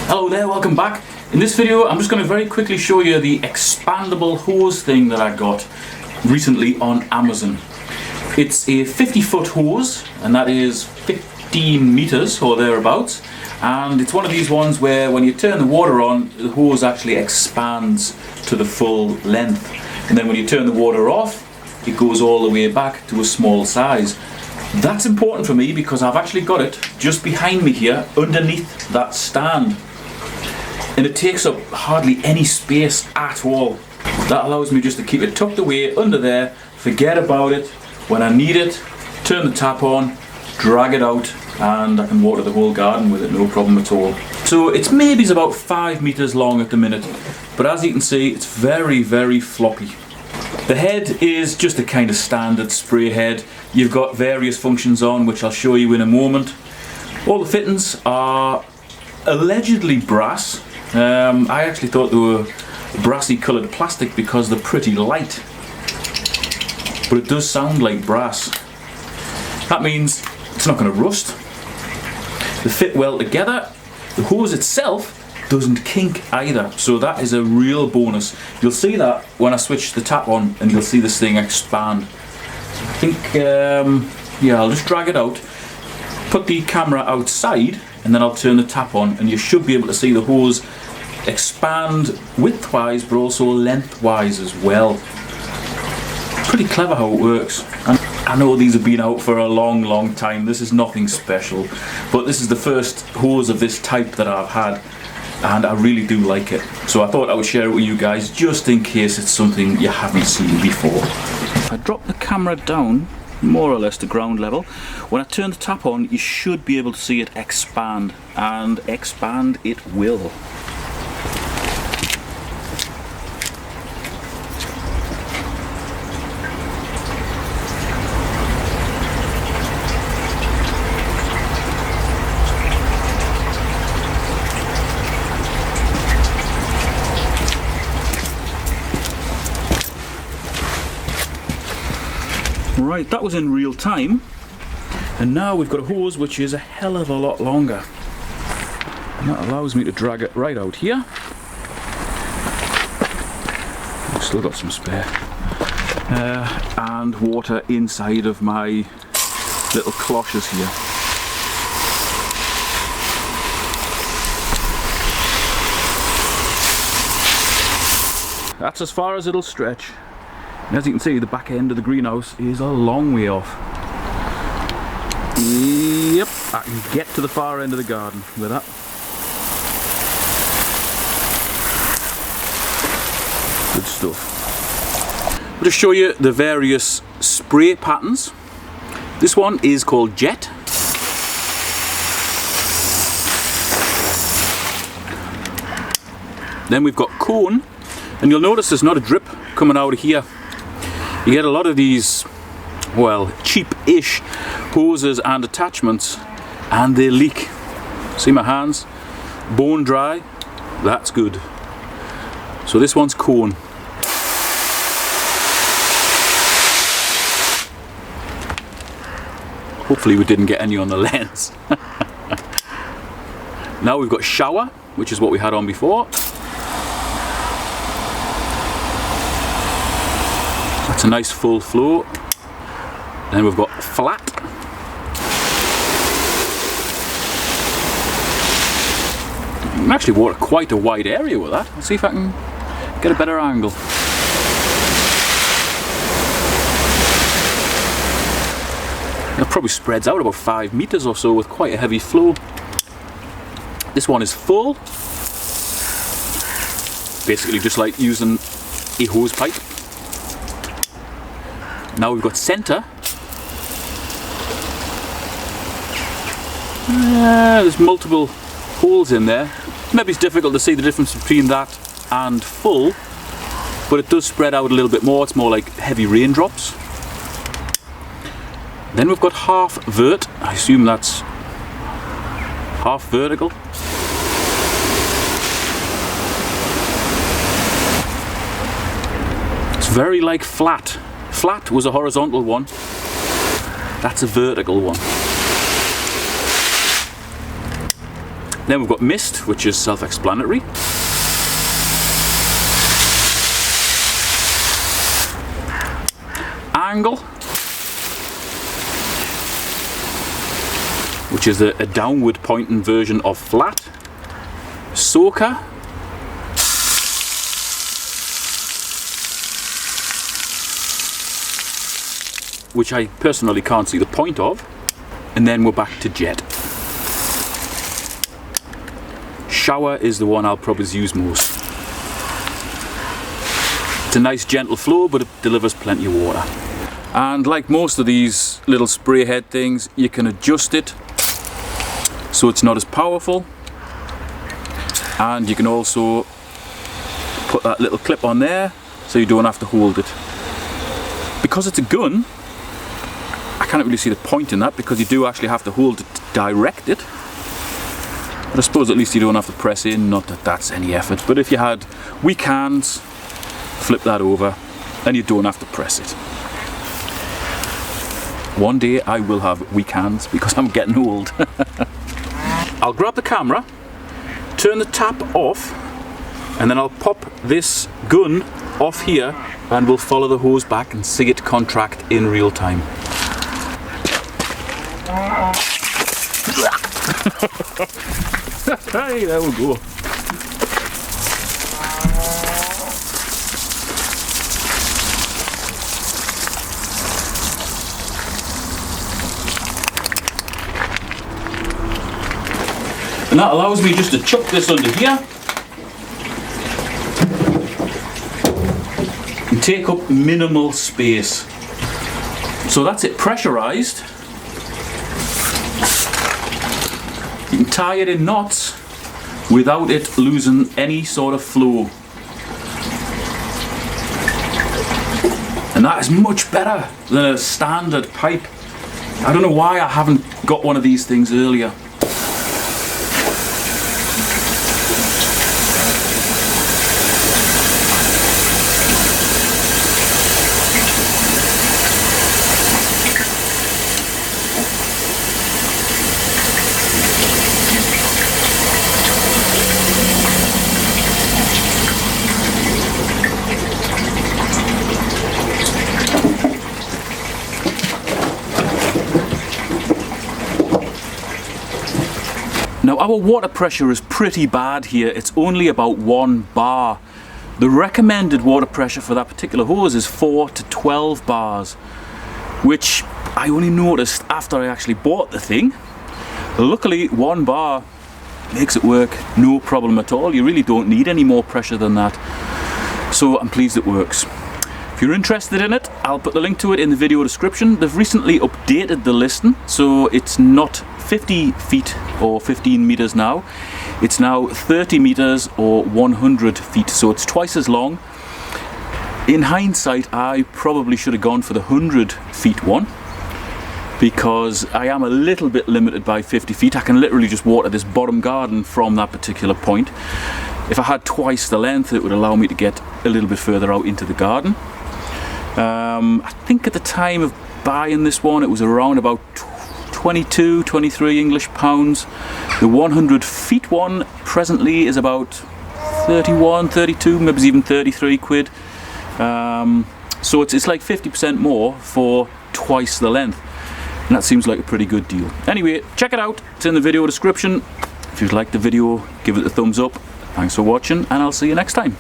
Hello there, welcome back. In this video I'm just going to very quickly show you the expandable hose thing that I got recently on Amazon. It's a 50-foot hose, and that is 15 meters or thereabouts, and it's one of these ones where when you turn the water on, the hose actually expands to the full length, and then when you turn the water off, it goes all the way back to a small size. That's important for me because I've actually got it just behind me here underneath that stand, and it takes up hardly any space at all. That allows me just to keep it tucked away under there, forget about it. When I need it, turn the tap on, drag it out, and I can water the whole garden with it, no problem at all. So it's maybe about 5 meters long at the minute, but as you can see, it's very, very floppy. The head is just a kind of standard spray head. You've got various functions on, which I'll show you in a moment. All the fittings are allegedly brass. I actually thought they were brassy coloured plastic because they're pretty light, but it does sound like brass. That means it's not going to rust. They fit well together. The hose itself doesn't kink either, so that is a real bonus. You'll see that when I switch the tap on, and you'll see this thing expand. I think, yeah, I'll just drag it out, put the camera outside, and then I'll turn the tap on, and you should be able to see the hose expand widthwise, but also lengthwise as well. Pretty clever how it works. And I know these have been out for a long time. This is nothing special, but this is the first hose of this type that I've had, and I really do like it. So I thought I would share it with you guys just in case it's something you haven't seen before. If I drop the camera down more or less to ground level, when I turn the tap on, you should be able to see it expand, and expand it will. Right, that was in real time, and now we've got a hose which is a hell of a lot longer, and that allows me to drag it right out here. I've still got some spare, and water inside of my little cloches here. That's as far as it'll stretch. And as you can see, the back end of the greenhouse is a long way off. Yep, I can get to the far end of the garden with that. Good stuff. I'll just show you the various spray patterns. This one is called Jet. Then we've got Cone, and you'll notice there's not a drip coming out of here. You get a lot of these, well, cheap-ish hoses and attachments, and they leak. See my hands? Bone dry, that's good. So this one's Cone. Hopefully we didn't get any on the lens. Now we've got Shower, which is what we had on before. That's a nice full flow. Then we've got Flat. You can actually water quite a wide area with that. Let's see if I can get a better angle. It probably spreads out about 5 meters or so with quite a heavy flow. This one is Full. Basically just like using a hose pipe. Now we've got Center. There's multiple holes in there. Maybe it's difficult to see the difference between that and Full, but it does spread out a little bit more. It's more like heavy raindrops. Then we've got Half Vert. I assume that's half vertical. It's very like Flat. Flat was a horizontal one, that's a vertical one. Then we've got mist, which is self-explanatory. Angle, which is a downward pointing version of flat. Soaker, which I personally can't see the point of. And then we're back to jet. Shower is the one I'll probably use most. It's a nice gentle flow, but it delivers plenty of water. And like most of these little spray head things, you can adjust it so it's not as powerful. And you can also put that little clip on there so you don't have to hold it. Because it's a gun, I can't really see the point in that, because you do actually have to hold it to direct it. But I suppose at least you don't have to press in, not that that's any effort. But if you had weak hands, flip that over and you don't have to press it. One day I will have weak hands because I'm getting old. I'll grab the camera, turn the tap off, and then I'll pop this gun off here and we'll follow the hose back and see it contract in real time. Hey, there we go. And that allows me just to chuck this under here and take up minimal space. So that's it, pressurized. You can tie it in knots without it losing any sort of flow. And that is much better than a standard pipe. I don't know why I haven't got one of these things earlier. Now our water pressure is pretty bad here, it's only about 1 bar. The recommended water pressure for that particular hose is 4 to 12 bars, which I only noticed after I actually bought the thing. Luckily 1 bar makes it work no problem at all. You really don't need any more pressure than that. So I'm pleased it works. If you're interested in it, I'll put the link to it in the video description. They've recently updated the listing, so it's not 50 feet or 15 meters now. It's now 30 meters or 100 feet, so it's twice as long. In hindsight, I probably should have gone for the 100 feet one, because I am a little bit limited by 50 feet. I can literally just water this bottom garden from that particular point. If I had twice the length, it would allow me to get a little bit further out into the garden. I think at the time of buying this one, it was around about 22, 23 English pounds. The 100 feet one presently is about 31, 32, maybe even 33 quid. So it's like 50% more for twice the length. And that seems like a pretty good deal. Anyway, check it out. It's in the video description. If you'd like the video, give it a thumbs up. Thanks for watching, and I'll see you next time.